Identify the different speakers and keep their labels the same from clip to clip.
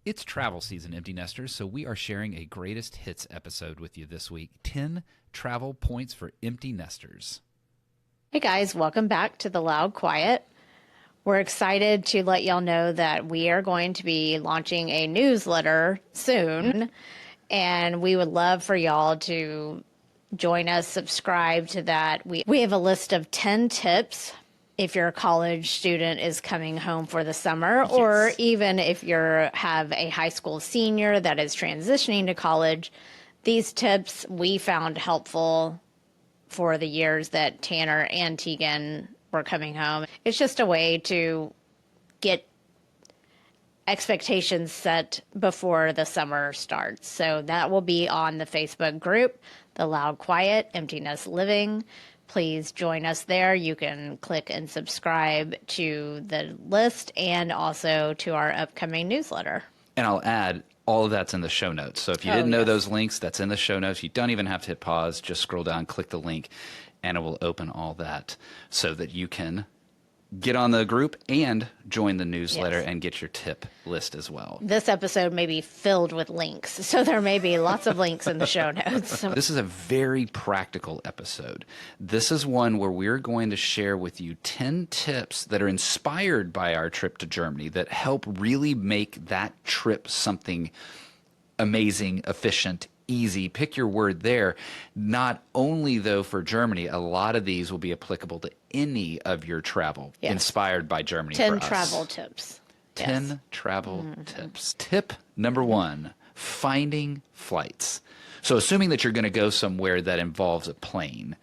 Speaker 1: It's travel season, empty nesters, so we are sharing a greatest hits episode with you this week. 10 travel points for empty nesters.
Speaker 2: Hey guys, welcome back to The Loud Quiet. We're excited to let y'all know that we are going to be launching a newsletter soon, and we would love for y'all to join us, subscribe to that. We have a list of 10 tips if your college student is coming home for the summer, or even if you have a high school senior that is transitioning to college. These tips we found helpful for the years that Tanner and Tegan were coming home. It's just a way to get expectations set before the summer starts. So that will be on the Facebook group, The Loud Quiet, Empty Nest Living. Please join us there. You can click and subscribe to the list and also to our upcoming newsletter.
Speaker 1: And I'll add, all of that's in the show notes. So if you didn't know those links, that's in the show notes. You don't even have to hit pause. Just scroll down, click the link, and it will open all that so that you can get on the group and join the newsletter and get your tip list as well.
Speaker 2: This episode may be filled with links, so there may be lots of links in the show notes.
Speaker 1: This is a very practical episode. This is one where we're going to share with you 10 tips that are inspired by our trip to Germany that help really make that trip something amazing, efficient, easy. Pick your word there. Not only, though, for Germany, a lot of these will be applicable to any of your travel inspired by Germany.
Speaker 2: 10
Speaker 1: for us.
Speaker 2: travel tips.
Speaker 1: 10 travel tips. Tip number 1, finding flights. So assuming that you're going to go somewhere that involves a plane,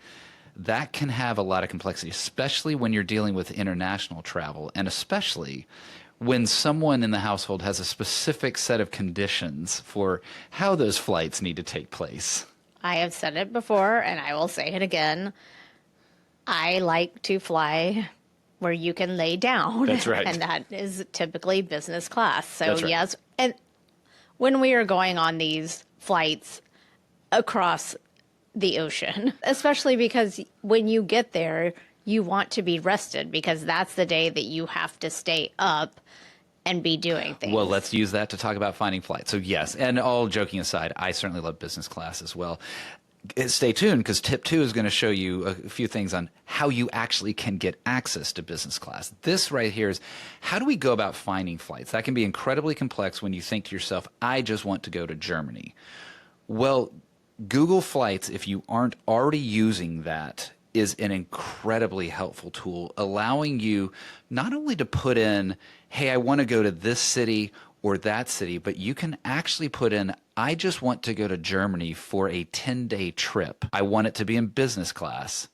Speaker 1: that can have a lot of complexity, especially when you're dealing with international travel, and especially when someone in the household has a specific set of conditions for how those flights need to take place.
Speaker 2: I have said it before, and I will say it again. I like to fly where you can lay down.
Speaker 1: That's right.
Speaker 2: And that is typically business class. So,
Speaker 1: That's right.
Speaker 2: yes. And when we are going on these flights across the ocean, especially because when you get there, you want to be rested because that's the day that you have to stay up and be doing things.
Speaker 1: Well, let's use that to talk about finding flights. So yes, and all joking aside, I certainly love business class as well. Stay tuned because tip 2 is going to show you a few things on how you actually can get access to business class. This right here is how do we go about finding flights? That can be incredibly complex when you think to yourself, I just want to go to Germany. Well, Google Flights, if you aren't already using that, is an incredibly helpful tool, allowing you not only to put in, hey, I want to go to this city or that city, but you can actually put in, I just want to go to Germany for a 10-day trip. I want it to be in business class,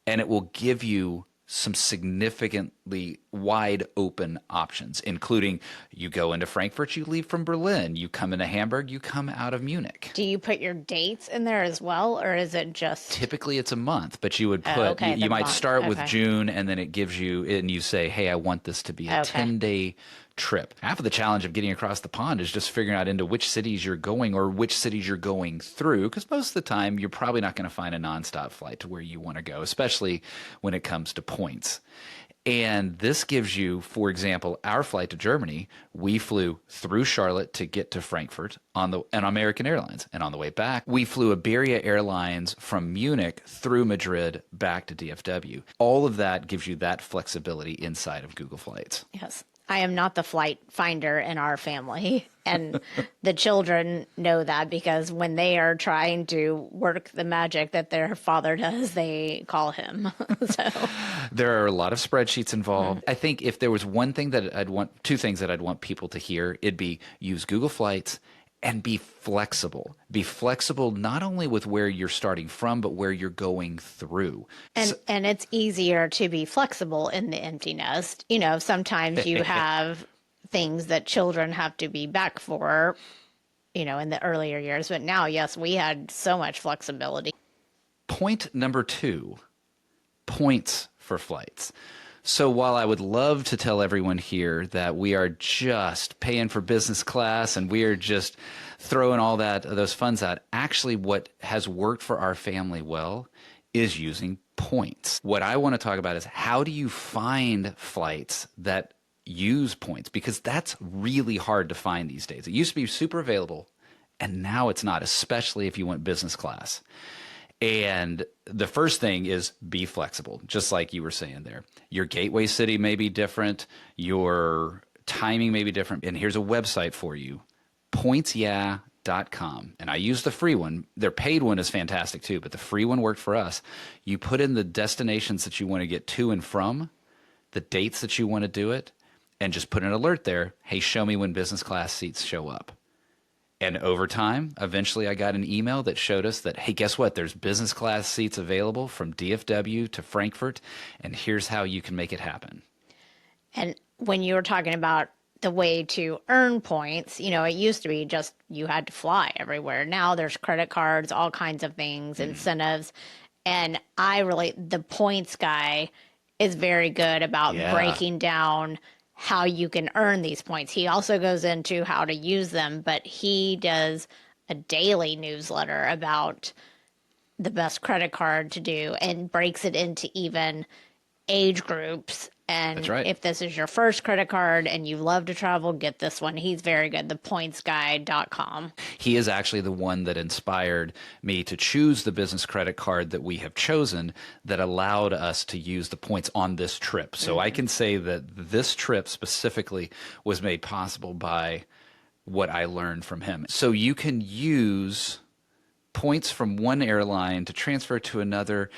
Speaker 1: and it will give you some significantly wide open options, including you go into Frankfurt, you leave from Berlin, you come into Hamburg, you come out of Munich.
Speaker 2: Do you put your dates in there as well, or is it just...
Speaker 1: Typically it's a month, but you would put, you might start with June, and then it gives you, and you say, hey, I want this to be a 10-day trip. Half of the challenge of getting across the pond is just figuring out into which cities you're going or which cities you're going through, because most of the time you're probably not going to find a nonstop flight to where you want to go, especially when it comes to points. And this gives you, for example, our flight to Germany, we flew through Charlotte to get to Frankfurt on American Airlines. And on the way back, we flew Iberia Airlines from Munich through Madrid back to DFW. All of that gives you that flexibility inside of Google Flights.
Speaker 2: Yes. I am not the flight finder in our family, and the children know that because when they are trying to work the magic that their father does, they call him. So
Speaker 1: there are a lot of spreadsheets involved. I think if there was one thing that two things that I'd want people to hear, it'd be use Google Flights and be flexible. Be flexible not only with where you're starting from, but where you're going through.
Speaker 2: And it's easier to be flexible in the empty nest. You know, sometimes you have things that children have to be back for, you know, in the earlier years. But now, yes, we had so much flexibility.
Speaker 1: Point number 2, points for flights. So while I would love to tell everyone here that we are just paying for business class and we are just throwing all those funds out, actually what has worked for our family well is using points. What I want to talk about is how do you find flights that use points, because that's really hard to find these days. It used to be super available, and now it's not, especially if you went business class. And the first thing is be flexible, just like you were saying there. Your gateway city may be different, your timing may be different. And here's a website for you, pointsyeah.com. And I use the free one. Their paid one is fantastic too, but the free one worked for us. You put in the destinations that you want to get to and from, the dates that you want to do it, and just put an alert there. Hey, show me when business class seats show up. And over time, eventually I got an email that showed us that, hey, guess what? There's business class seats available from DFW to Frankfurt, and here's how you can make it happen.
Speaker 2: And when you were talking about the way to earn points, you know, it used to be just you had to fly everywhere. Now there's credit cards, all kinds of things, incentives. And the points guy is very good about breaking down how you can earn these points. He also goes into how to use them, but he does a daily newsletter about the best credit card to do and breaks it into even age groups. And
Speaker 1: That's right.
Speaker 2: if this is your first credit card and you love to travel, get this one. He's very good, thepointsguy.com.
Speaker 1: He is actually the one that inspired me to choose the business credit card that we have chosen that allowed us to use the points on this trip. So I can say that this trip specifically was made possible by what I learned from him. So you can use points from one airline to transfer to another.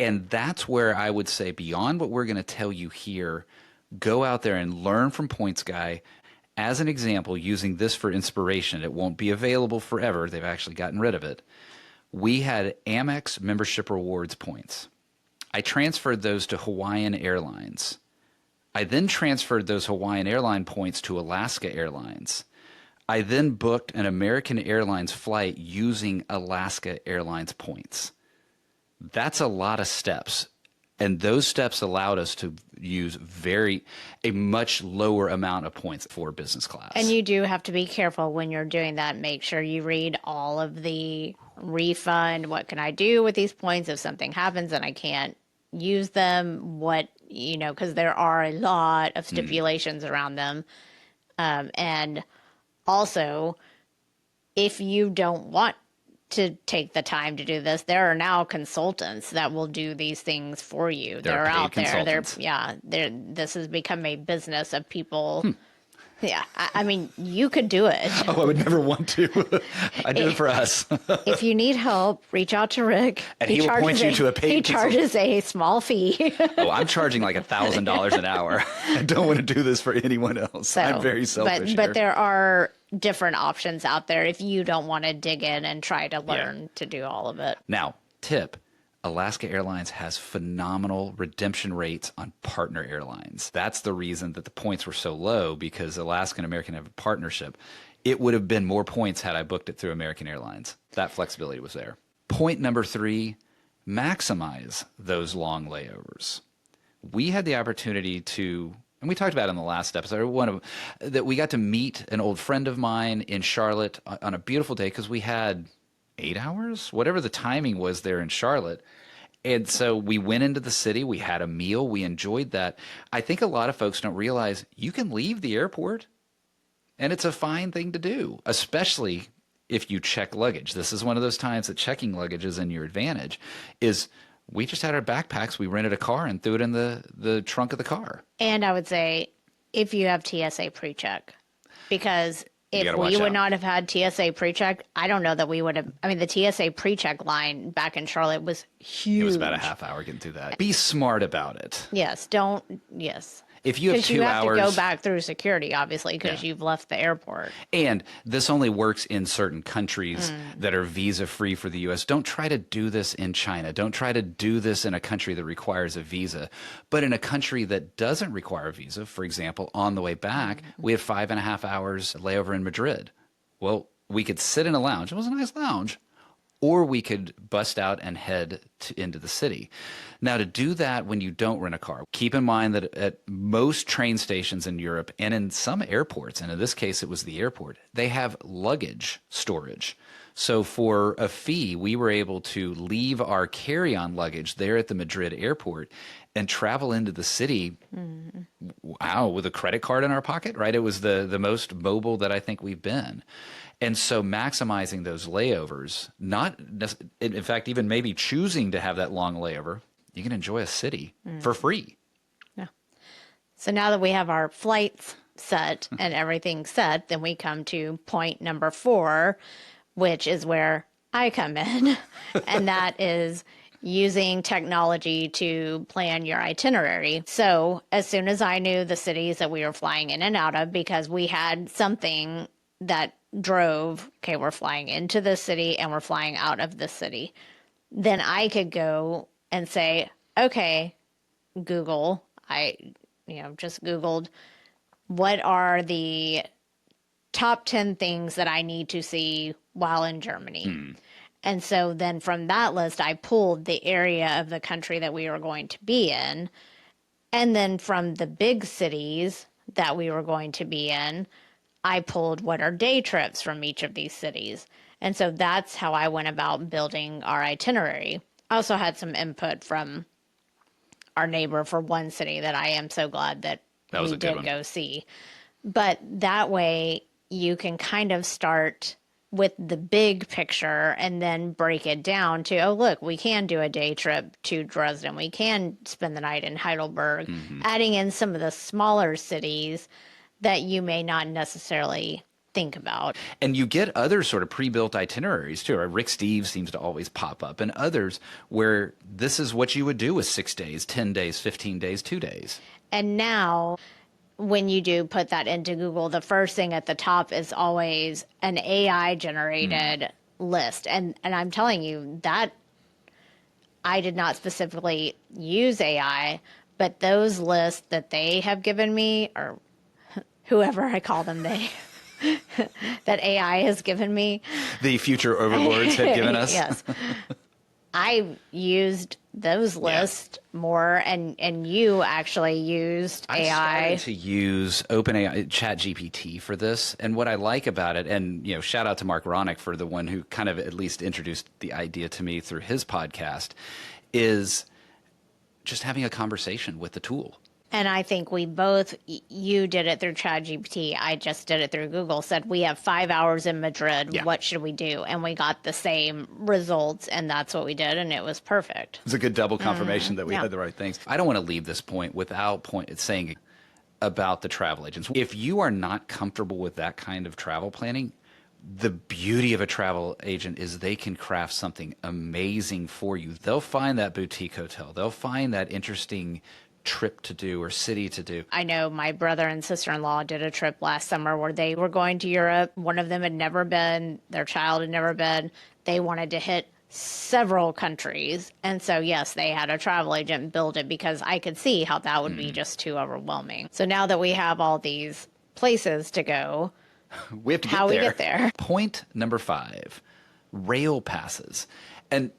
Speaker 1: And that's where I would say, beyond what we're going to tell you here, go out there and learn from Points Guy. As an example, using this for inspiration, it won't be available forever. They've actually gotten rid of it. We had Amex membership rewards points. I transferred those to Hawaiian Airlines. I then transferred those Hawaiian Airline points to Alaska Airlines. I then booked an American Airlines flight using Alaska Airlines points. That's a lot of steps. And those steps allowed us to use a much lower amount of points for business class.
Speaker 2: And you do have to be careful when you're doing that. Make sure you read all of the refund. What can I do with these points if something happens and I can't use them? Because there are a lot of stipulations around them. And also, if you don't want to take the time to do this, there are now consultants that will do these things for you. They're out there. This has become a business of people. Yeah. I mean, you could do it.
Speaker 1: Oh, I would never want to. I do it for us.
Speaker 2: If you need help, reach out to Rick.
Speaker 1: And he will point you to a paid
Speaker 2: He charges a small fee.
Speaker 1: Oh, I'm charging like $1,000 an hour. I don't want to do this for anyone else. I'm very selfish.
Speaker 2: But there are different options out there if you don't want to dig in and try to learn to do all of it.
Speaker 1: Now, tip. Alaska Airlines has phenomenal redemption rates on partner airlines. That's the reason that the points were so low, because Alaska and American have a partnership. It would have been more points had I booked it through American Airlines. That flexibility was there. Point number 3, maximize those long layovers. We had the opportunity to, and we talked about it in the last episode, that we got to meet an old friend of mine in Charlotte on a beautiful day, because we had 8 hours, whatever the timing was there in Charlotte. And so we went into the city, we had a meal, we enjoyed that. I think a lot of folks don't realize you can leave the airport and it's a fine thing to do, especially if you check luggage. This is one of those times that checking luggage is in your advantage. We just had our backpacks, we rented a car and threw it in the trunk of the car.
Speaker 2: And I would say if you have TSA pre-check, because if we would not have had TSA pre-check, I don't know that we would have. I mean, the TSA pre-check line back in Charlotte was huge.
Speaker 1: It was about a half hour getting through that. Be smart about it.
Speaker 2: Yes.
Speaker 1: If you have 2 hours.
Speaker 2: Because you have to go back through security, obviously, because you've left the airport.
Speaker 1: And this only works in certain countries that are visa-free for the U.S. Don't try to do this in China. Don't try to do this in a country that requires a visa. But in a country that doesn't require a visa, for example, on the way back, we had 5.5 hours layover in Madrid. Well, we could sit in a lounge. It was a nice lounge. or we could bust out and head into the city. Now, to do that when you don't rent a car, keep in mind that at most train stations in Europe and in some airports, and in this case it was the airport, they have luggage storage. So for a fee, we were able to leave our carry-on luggage there at the Madrid airport and travel into the city, wow, with a credit card in our pocket, right? It was the most mobile that I think we've been. And so maximizing those layovers, in fact, even maybe choosing to have that long layover, you can enjoy a city for free.
Speaker 2: Yeah. So now that we have our flights set and everything set, then we come to point number 4, which is where I come in. And that is using technology to plan your itinerary. So as soon as I knew the cities that we were flying in and out of, because we had something that drove, okay, we're flying into this city and we're flying out of this city, then I could go and say, okay, Google, just Googled, what are the top 10 things that I need to see while in Germany? And so then from that list, I pulled the area of the country that we were going to be in. And then from the big cities that we were going to be in, I pulled what are day trips from each of these cities. And so that's how I went about building our itinerary. I also had some input from our neighbor for one city that I am so glad that
Speaker 1: was
Speaker 2: we
Speaker 1: a good
Speaker 2: did
Speaker 1: one.
Speaker 2: go see. But that way you can kind of start with the big picture and then break it down to, oh, look, we can do a day trip to Dresden. We can spend the night in Heidelberg, adding in some of the smaller cities that you may not necessarily think about.
Speaker 1: And you get other sort of pre-built itineraries too. Right? Rick Steves seems to always pop up, and others where this is what you would do with 6 days, 10 days, 15 days, 2 days.
Speaker 2: And now when you do put that into Google, the first thing at the top is always an AI generated list. And I'm telling you that I did not specifically use AI, but those lists that they have given me, or whoever I call them, that AI has given me.
Speaker 1: The future overlords have given us.
Speaker 2: Yes. I used those lists more, and you actually used
Speaker 1: I
Speaker 2: AI.
Speaker 1: started to use OpenAI, ChatGPT for this, and what I like about it, and shout out to Mark Ronick for the one who kind of at least introduced the idea to me through his podcast, is just having a conversation with the tool.
Speaker 2: And I think we both, you did it through ChatGPT. I just did it through Google, said we have 5 hours in Madrid.
Speaker 1: Yeah.
Speaker 2: What should we do? And we got the same results, and that's what we did, and it was perfect.
Speaker 1: It's a good double confirmation that we
Speaker 2: Yeah.
Speaker 1: had the right things. I don't want to leave this point without saying about the travel agents. If you are not comfortable with that kind of travel planning, the beauty of a travel agent is they can craft something amazing for you. They'll find that boutique hotel. They'll find that interesting trip to do or city to do.
Speaker 2: I know my brother and sister-in-law did a trip last summer where they were going to Europe. One of them had never been, their child had never been. They wanted to hit several countries. And so, yes, they had a travel agent build it because I could see how that would be just too overwhelming. So now that we have all these places to go,
Speaker 1: We have to get
Speaker 2: how
Speaker 1: there.
Speaker 2: we get there.
Speaker 1: Point number 5, rail passes. And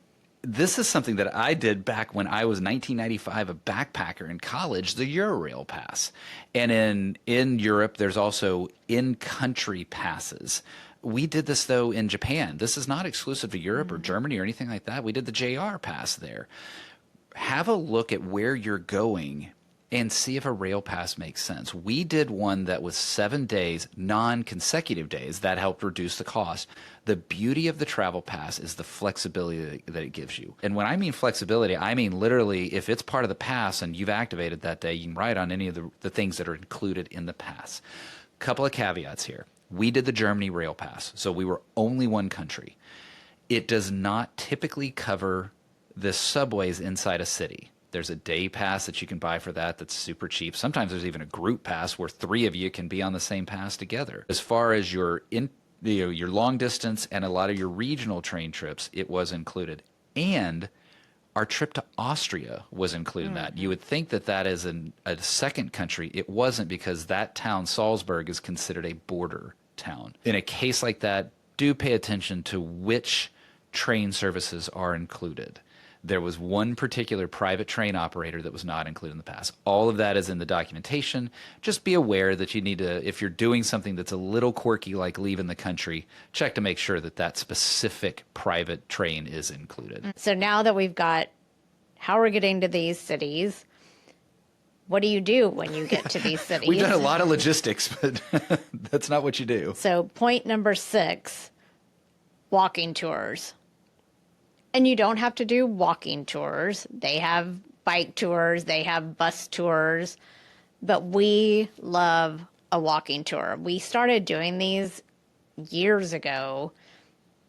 Speaker 1: this is something that I did back when I was 1995, a backpacker in college, the Eurail pass. And in Europe, there's also in-country passes. We did this, though, in Japan. This is not exclusive to Europe or Germany or anything like that. We did the JR pass there. Have a look at where you're going and see if a rail pass makes sense. We did one that was 7 days, non-consecutive days. That helped reduce the cost. The beauty of the travel pass is the flexibility that it gives you. And when I mean flexibility, I mean literally if it's part of the pass and you've activated that day, you can write on any of the things that are included in the pass. Couple of caveats here. We did the Germany rail pass, so we were only one country. It does not typically cover the subways inside a city. There's a day pass that you can buy for that that's super cheap. Sometimes there's even a group pass where 3 of you can be on the same pass together. As far as your long distance and a lot of your regional train trips, it was included. And our trip to Austria was included in that. You would think that that is a second country. It wasn't, because that town, Salzburg, is considered a border town. In a case like that, do pay attention to which train services are included. There was one particular private train operator that was not included in the past. All of that is in the documentation. Just be aware that you need to, if you're doing something that's a little quirky like leaving the country, check to make sure that that specific private train is included.
Speaker 2: So now that we've got how we're getting to these cities, what do you do when you get to these cities?
Speaker 1: We've done a lot of logistics, but that's not what you do.
Speaker 2: So point number 6, walking tours. And you don't have to do walking tours. They have bike tours, they have bus tours, but we love a walking tour. We started doing these years ago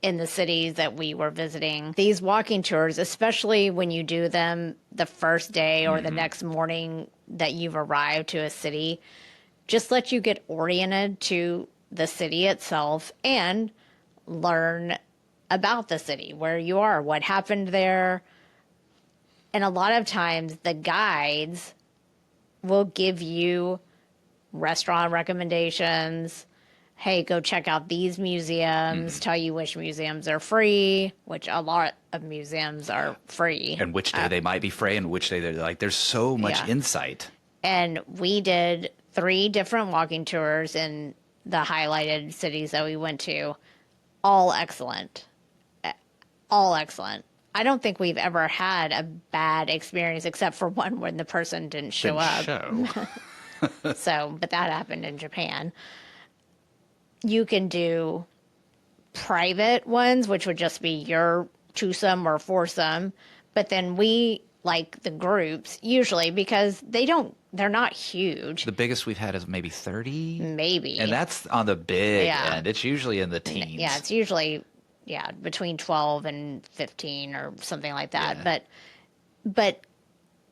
Speaker 2: in the cities that we were visiting. These walking tours, especially when you do them the first day or the next morning that you've arrived to a city, just let you get oriented to the city itself and learn about the city, where you are, what happened there. And a lot of times the guides will give you restaurant recommendations. Hey, go check out these museums, tell you which museums are free, which a lot of museums are free.
Speaker 1: And which day they might be free and which day they're like, there's so much insight.
Speaker 2: And we did 3 different walking tours in the highlighted cities that we went to. All excellent. All excellent. I don't think we've ever had a bad experience except for one when the person didn't show up. So, but that happened in Japan. You can do private ones, which would just be your twosome or foursome. But then we like the groups usually because they're not huge.
Speaker 1: The biggest we've had is maybe 30?
Speaker 2: Maybe.
Speaker 1: And that's on the big end. It's usually in the teens.
Speaker 2: Yeah, it's usually between 12 and 15 or something like that.
Speaker 1: Yeah.
Speaker 2: But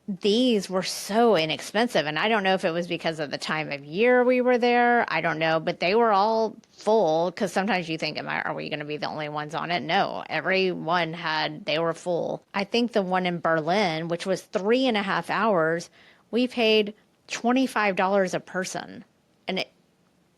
Speaker 2: these were so inexpensive, and I don't know if it was because of the time of year we were there. I don't know, but they were all full because sometimes you think, are we going to be the only ones on it? No, everyone they were full. I think the one in Berlin, which was 3.5 hours, we paid $25 a person. And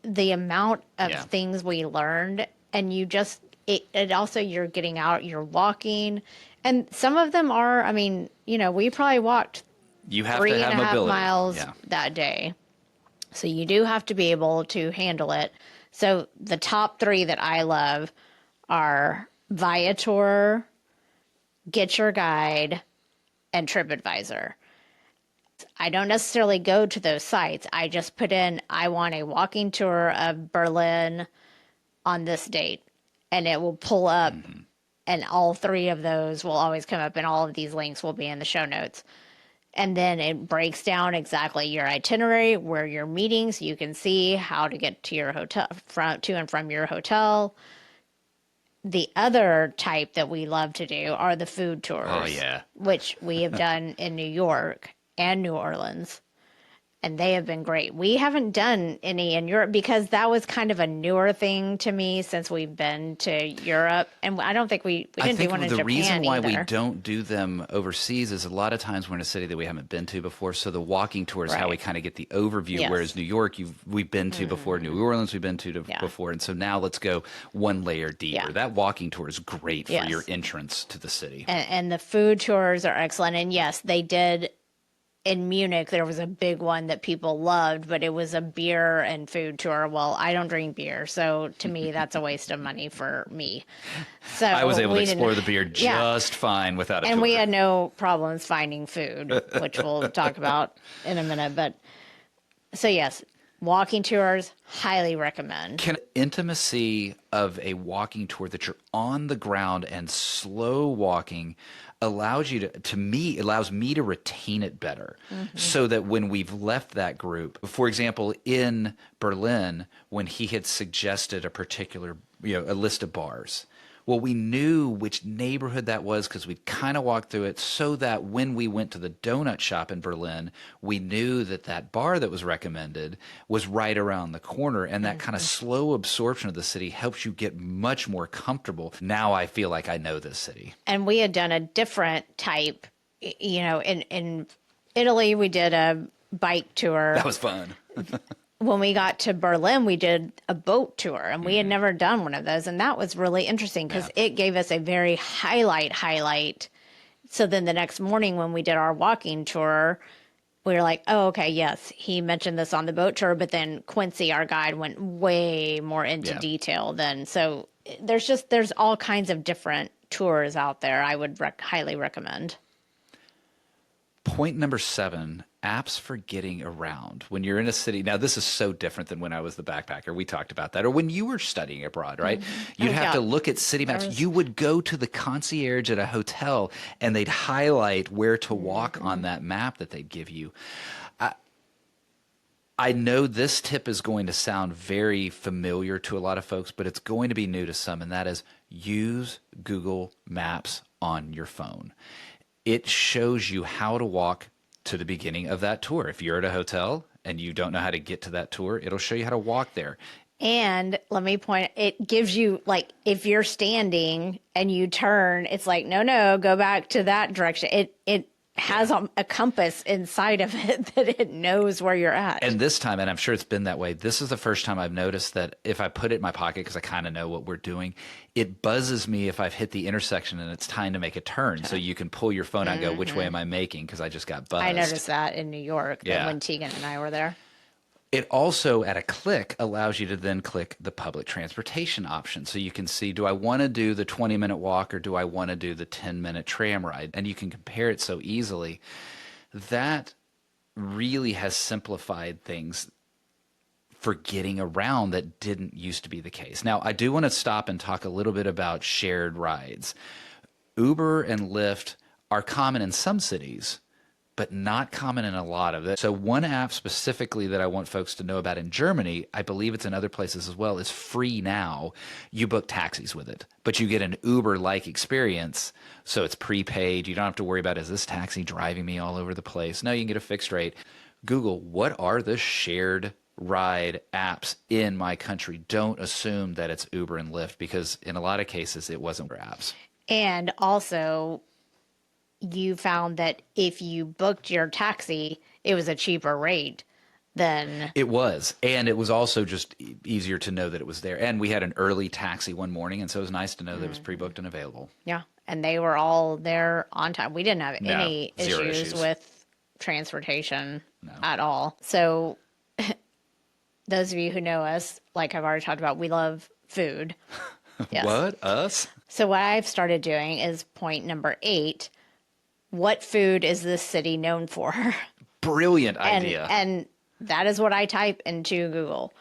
Speaker 2: the amount of things we learned, and you just, it also, you're getting out, you're walking, and some of them are, we probably walked
Speaker 1: you have
Speaker 2: 3.5 miles that day. So you do have to be able to handle it. So the top 3 that I love are Viator, Get Your Guide, and TripAdvisor. I don't necessarily go to those sites. I just put in, I want a walking tour of Berlin on this date, and it will pull up, and all 3 of those will always come up, and all of these links will be in the show notes. And then it breaks down exactly your itinerary, where you're meeting, so you can see how to get to your hotel, to and from your hotel. The other type that we love to do are the food tours.
Speaker 1: Oh, yeah.
Speaker 2: Which we have done in New York and New Orleans. And they have been great. We haven't done any in Europe because that was kind of a newer thing to me since we've been to Europe. And I don't think we didn't do one in Japan.
Speaker 1: The reason why
Speaker 2: either.
Speaker 1: we don't do them overseas is a lot of times we're in a city that we haven't been to before. So the walking tour is how we kind of get the overview.
Speaker 2: Yes.
Speaker 1: Whereas New York, we've been to before. New Orleans, we've been to before. And so now let's go one layer deeper.
Speaker 2: Yeah.
Speaker 1: That walking tour is great for your entrance to the city.
Speaker 2: And the food tours are excellent. And yes, they did. In Munich, there was a big one that people loved, but it was a beer and food tour. Well, I don't drink beer, so to me, that's a waste of money for me. So
Speaker 1: I was able to explore the beer just fine without a tour.
Speaker 2: And we had no problems finding food, which we'll talk about in a minute. But so yes, walking tours, highly recommend.
Speaker 1: Intimacy of a walking tour that you're on the ground and slow walking allows you allows me to retain it better, so that when we've left that group, for example, in Berlin, when he had suggested a particular, a list of bars, well, we knew which neighborhood that was because we'd kind of walked through it, so that when we went to the donut shop in Berlin, we knew that that bar that was recommended was right around the corner. And that kind of slow absorption of the city helps you get much more comfortable. Now I feel like I know this city.
Speaker 2: And we had done a different type, in Italy, we did a bike tour.
Speaker 1: That was fun.
Speaker 2: when we got to Berlin, we did a boat tour, and we had never done one of those. And that was really interesting because it gave us a very highlight. So then the next morning when we did our walking tour, we were like, oh, okay, yes, he mentioned this on the boat tour, but then Quincy, our guide, went way more into detail than. So there's all kinds of different tours out there I would highly recommend.
Speaker 1: Point number 7, apps for getting around. When you're in a city, now this is so different than when I was the backpacker. We talked about that. Or when you were studying abroad, right? You'd have to look at city maps. You would go to the concierge at a hotel and they'd highlight where to walk on that map that they'd give you. I know this tip is going to sound very familiar to a lot of folks, but it's going to be new to some, and that is use Google Maps on your phone. It shows you how to walk to the beginning of that tour. If you're at a hotel and you don't know how to get to that tour, it'll show you how to walk there.
Speaker 2: And let me point, it gives you, like, if you're standing and you turn, it's like, no, go back to that direction. It has a compass inside of it that it knows where you're at.
Speaker 1: And this time, and I'm sure it's been that way, this is the first time I've noticed that if I put it in my pocket, because I kind of know what we're doing, it buzzes me if I've hit the intersection and it's time to make a turn. So you can pull your phone out and go, which way am I making? Because I just got buzzed.
Speaker 2: I noticed that in New York when Tegan and I were there.
Speaker 1: It also, at a click, allows you to then click the public transportation option. So you can see, do I want to do the 20-minute walk or do I want to do the 10-minute tram ride? And you can compare it so easily. That really has simplified things for getting around that didn't used to be the case. Now, I do want to stop and talk a little bit about shared rides. Uber and Lyft are common in some cities, but not common in a lot of it. So one app specifically that I want folks to know about in Germany, I believe it's in other places as well, is Free Now. You book taxis with it, but you get an Uber-like experience. So it's prepaid. You don't have to worry about, is this taxi driving me all over the place? No, you can get a fixed rate. Google, what are the shared ride apps in my country? Don't assume that it's Uber and Lyft, because in a lot of cases it wasn't apps.
Speaker 2: And also, you found that if you booked your taxi, it was a cheaper rate than...
Speaker 1: It was. And it was also just easier to know that it was there. And we had an early taxi one morning, and so it was nice to know that it was pre-booked and available.
Speaker 2: Yeah. And they were all there on time. We didn't have any issues with transportation at all. So those of you who know us, like I've already talked about, we love food. Yes.
Speaker 1: What? Us?
Speaker 2: So what I've started doing is point number 8. What food is this city known for?
Speaker 1: Brilliant idea.
Speaker 2: And that is what I type into Google.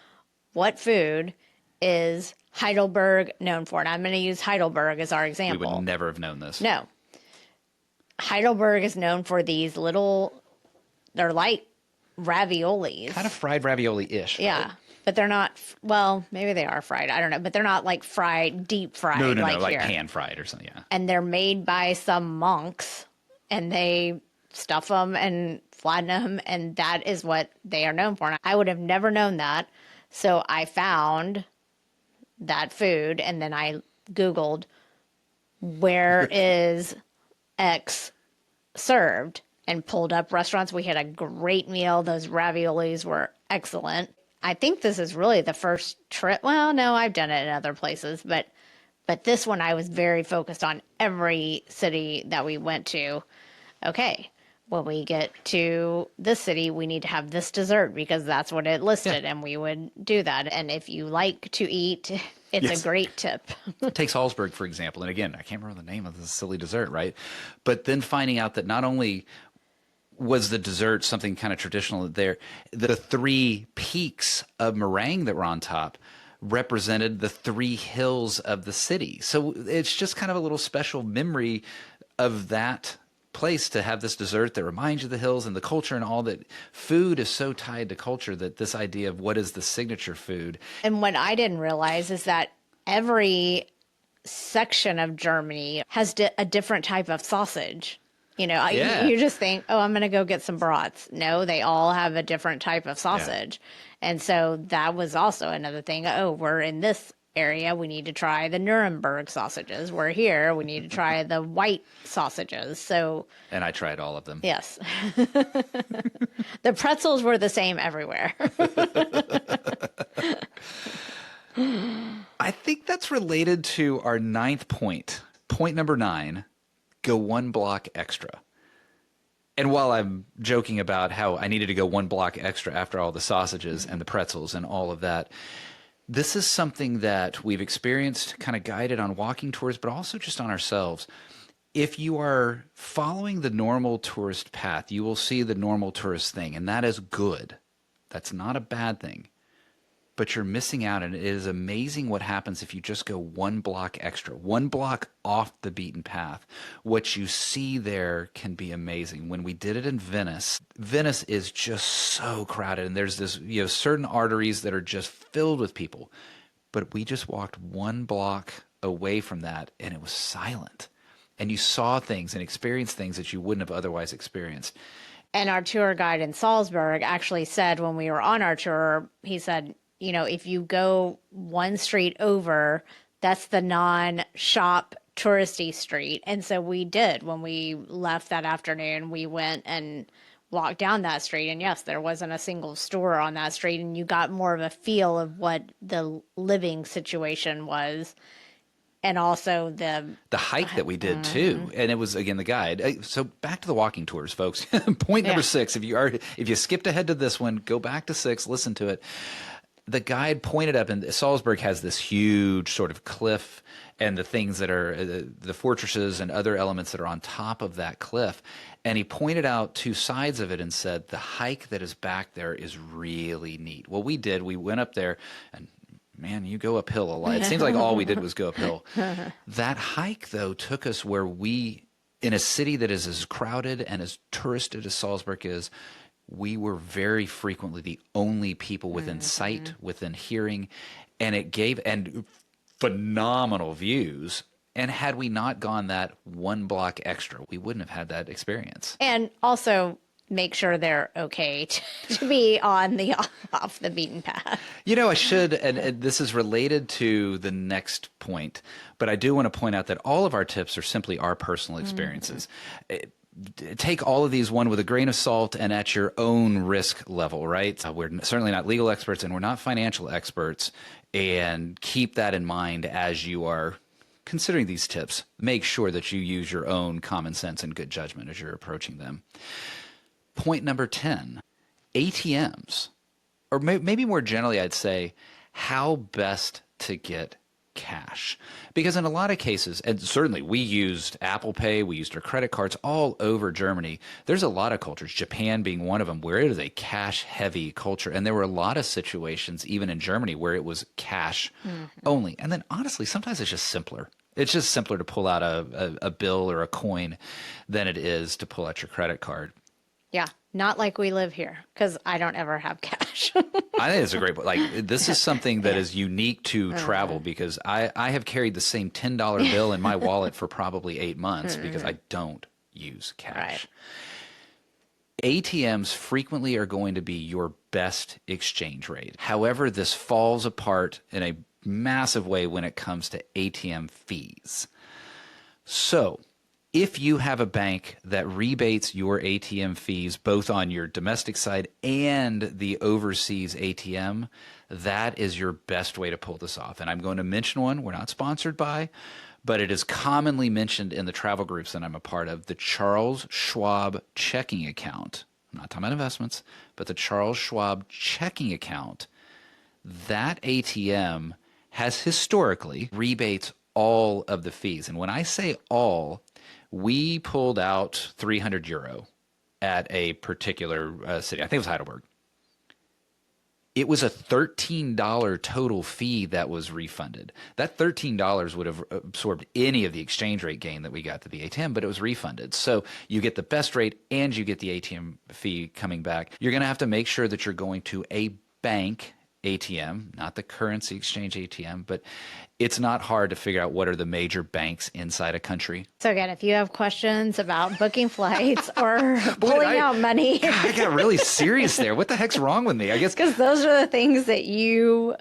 Speaker 2: What food is Heidelberg known for? And I'm going to use Heidelberg as our example.
Speaker 1: We would never have known this.
Speaker 2: No. Heidelberg is known for these little, they're like raviolis.
Speaker 1: Kind of fried ravioli-ish.
Speaker 2: Yeah.
Speaker 1: Right?
Speaker 2: But they're not, well, maybe they are fried. I don't know. But they're not like fried, deep fried.
Speaker 1: No, like
Speaker 2: here.
Speaker 1: pan fried or something, yeah.
Speaker 2: And they're made by some monks. And they stuff them and flatten them, and that is what they are known for. And I would have never known that, so I found that food, and then I Googled, where is X served, and pulled up restaurants. We had a great meal. Those raviolis were excellent. I think this is really the first trip. Well, no, I've done it in other places, but this one I was very focused on every city that we went to. Okay, when we get to this city, we need to have this dessert because that's what it listed, and we would do that. And if you like to eat, it's a great tip.
Speaker 1: Take Salzburg, for example. And again, I can't remember the name of this silly dessert, right? But then finding out that not only was the dessert something kind of traditional there, the 3 peaks of meringue that were on top represented the 3 hills of the city. So it's just kind of a little special memory of that place to have this dessert that reminds you of the hills and the culture and all that. Food is so tied to culture that this idea of what is the signature food.
Speaker 2: And what I didn't realize is that every section of Germany has a different type of sausage. You know, you just think, oh, I'm going to go get some brats. No, they all have a different type of sausage. Yeah. And so that was also another thing. Oh, we're in this area, we need to try the Nuremberg sausages. We're here, we need to try the white sausages. So,
Speaker 1: And I tried all of them.
Speaker 2: yes. The pretzels were the same everywhere.
Speaker 1: I think that's related to our ninth point. Point number 9, go 1 block extra. And while I'm joking about how I needed to go 1 block extra after all the sausages and the pretzels and all of that, this is something that we've experienced, kind of guided on walking tours, but also just on ourselves. If you are following the normal tourist path, you will see the normal tourist thing, and that is good. That's not a bad thing. But you're missing out, and it is amazing what happens if you just go 1 block extra, 1 block off the beaten path. What you see there can be amazing. When we did it in Venice, Venice is just so crowded, and there's this, certain arteries that are just filled with people. But we just walked 1 block away from that, and it was silent. And you saw things and experienced things that you wouldn't have otherwise experienced.
Speaker 2: And our tour guide in Salzburg actually said when we were on our tour, he said, if you go 1 street over, that's the non-shop touristy street. And so we did. When we left that afternoon, we went and walked down that street. And yes, there wasn't a single store on that street. And you got more of a feel of what the living situation was. And also the
Speaker 1: hike that we did too, and it was again the guide. So back to the walking tours, folks. Point number 6. If you skipped ahead to this one, go back to 6. Listen to it. The guide pointed up, and Salzburg has this huge sort of cliff, and the things that are the fortresses and other elements that are on top of that cliff. And he pointed out 2 sides of it and said the hike that is back there is really neat. Well, we did. We went up there, and man, you go uphill a lot. It seems like all we did was go uphill. That hike, though, took us where in a city that is as crowded and as touristed as Salzburg is, we were very frequently the only people within sight, within hearing, and it gave phenomenal views. And had we not gone that 1 block extra, we wouldn't have had that experience.
Speaker 2: And also make sure they're okay to be on the off the beaten path.
Speaker 1: I should, and this is related to the next point, but I do want to point out that all of our tips are simply our personal experiences. Take all of these one with a grain of salt and at your own risk level, right? We're certainly not legal experts and we're not financial experts, and keep that in mind as you are considering these tips. Make sure that you use your own common sense and good judgment as you're approaching them. Point number 10, ATMs, or maybe more generally, I'd say how best to get cash. Because in a lot of cases, and certainly we used Apple Pay, we used our credit cards all over Germany. There's a lot of cultures, Japan being one of them, where it is a cash-heavy culture. And there were a lot of situations, even in Germany, where it was cash only. And then honestly, sometimes it's just simpler. It's just simpler to pull out a bill or a coin than it is to pull out your credit card.
Speaker 2: Yeah, not like we live here, because I don't ever have cash.
Speaker 1: I think it's a great point. Like, this is something that is unique to travel, because I have carried the same $10 bill in my wallet for probably 8 months because I don't use cash. Right. ATMs frequently are going to be your best exchange rate. However, this falls apart in a massive way when it comes to ATM fees. So, if you have a bank that rebates your ATM fees both on your domestic side and the overseas ATM, that is your best way to pull this off. And I'm going to mention one we're not sponsored by, but it is commonly mentioned in the travel groups that I'm a part of, the Charles Schwab checking account. I'm not talking about investments, but the Charles Schwab checking account. That ATM has historically rebates all of the fees. And when I say all, we pulled out €300 at a particular city. I think it was Heidelberg. It was a $13 total fee that was refunded. That $13 would have absorbed any of the exchange rate gain that we got to the ATM, but it was refunded. So you get the best rate and you get the ATM fee coming back. You're going to have to make sure that you're going to a bank ATM, not the currency exchange ATM, but it's not hard to figure out what are the major banks inside a country.
Speaker 2: So again, if you have questions about booking flights or pulling out money.
Speaker 1: God, I got really serious there. What the heck's wrong with me? I guess
Speaker 2: because those are the things that you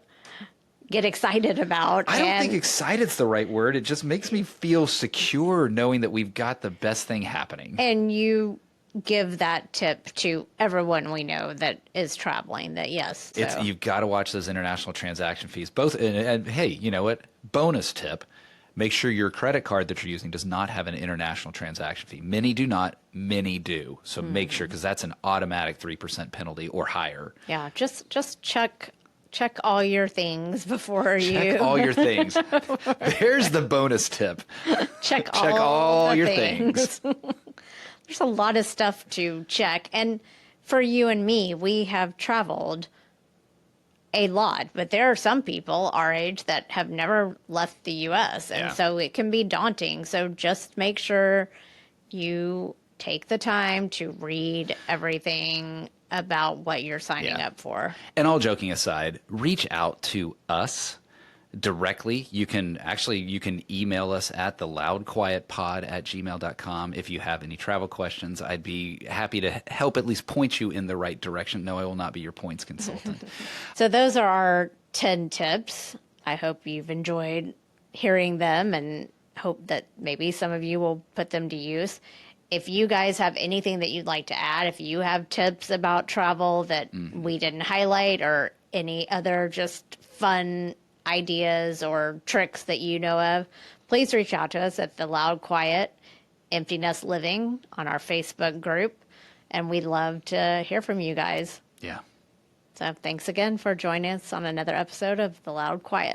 Speaker 2: get excited about.
Speaker 1: I don't think
Speaker 2: And
Speaker 1: excited's the right word. It just makes me feel secure knowing that we've got the best thing happening.
Speaker 2: and you give that tip to everyone we know that is traveling, that yes. So.
Speaker 1: You've got to watch those international transaction fees. Both, and hey, you know what? Bonus tip: make sure your credit card that you're using does not have an international transaction fee. Many do not. Many do. So make sure, because that's an automatic 3% penalty or higher.
Speaker 2: Yeah, just check all your things before
Speaker 1: Check all your things. There's the bonus tip.
Speaker 2: check
Speaker 1: all
Speaker 2: the
Speaker 1: your things.
Speaker 2: There's a lot of stuff to check. And for you and me, we have traveled a lot, but there are some people our age that have never left the US. And
Speaker 1: Yeah.
Speaker 2: so it can be daunting. So just make sure you take the time to read everything about what you're signing
Speaker 1: Yeah.
Speaker 2: up for.
Speaker 1: And all joking aside, reach out to us directly. You can email us at theloudquietpod@gmail.com if you have any travel questions. I'd be happy to help at least point you in the right direction. No, I will not be your points consultant.
Speaker 2: So those are our 10 tips. I hope you've enjoyed hearing them and hope that maybe some of you will put them to use. If you guys have anything that you'd like to add, if you have tips about travel that we didn't highlight, or any other just fun ideas or tricks that you know of, please reach out to us at the Loud Quiet Empty Nest Living on our Facebook group. And we'd love to hear from you guys.
Speaker 1: Yeah.
Speaker 2: So thanks again for joining us on another episode of The Loud Quiet.